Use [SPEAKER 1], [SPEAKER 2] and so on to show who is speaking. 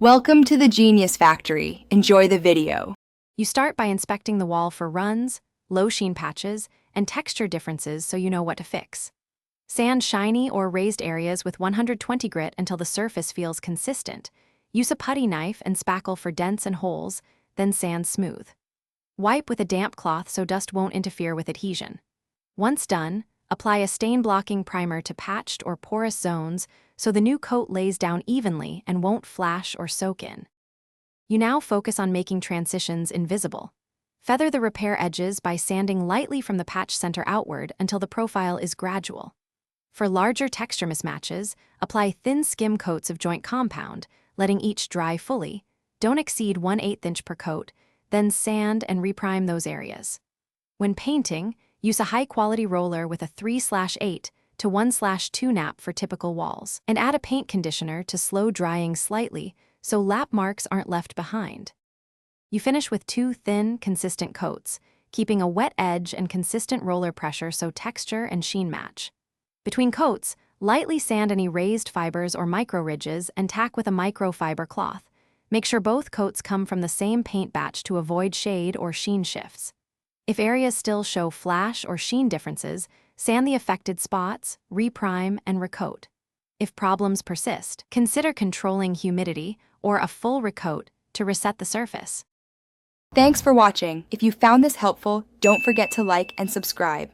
[SPEAKER 1] Welcome to the Genius Factory. Enjoy the video.
[SPEAKER 2] You start by inspecting the wall for runs, low sheen patches, and texture differences so you know what to fix. Sand shiny or raised areas with 120 grit until the surface feels consistent. Use a putty knife and spackle for dents and holes, then sand smooth. Wipe with a damp cloth so dust won't interfere with adhesion. Once done, apply a stain-blocking primer to patched or porous zones so the new coat lays down evenly and won't flash or soak in. You now focus on making transitions invisible. Feather the repair edges by sanding lightly from the patch center outward until the profile is gradual. For larger texture mismatches, apply thin skim coats of joint compound, letting each dry fully. Don't exceed 1/8 inch per coat, then sand and reprime those areas. When painting, use a high-quality roller with a 3/8 to 1/2 nap for typical walls, and add a paint conditioner to slow drying slightly so lap marks aren't left behind. You finish with 2 thin, consistent coats, keeping a wet edge and consistent roller pressure so texture and sheen match. Between coats, lightly sand any raised fibers or micro ridges and tack with a microfiber cloth. Make sure both coats come from the same paint batch to avoid shade or sheen shifts. If areas still show flash or sheen differences, sand the affected spots, reprime, and recoat. If problems persist, consider controlling humidity or a full recoat to reset the surface.
[SPEAKER 1] Thanks for watching. If you found this helpful, don't forget to like and subscribe.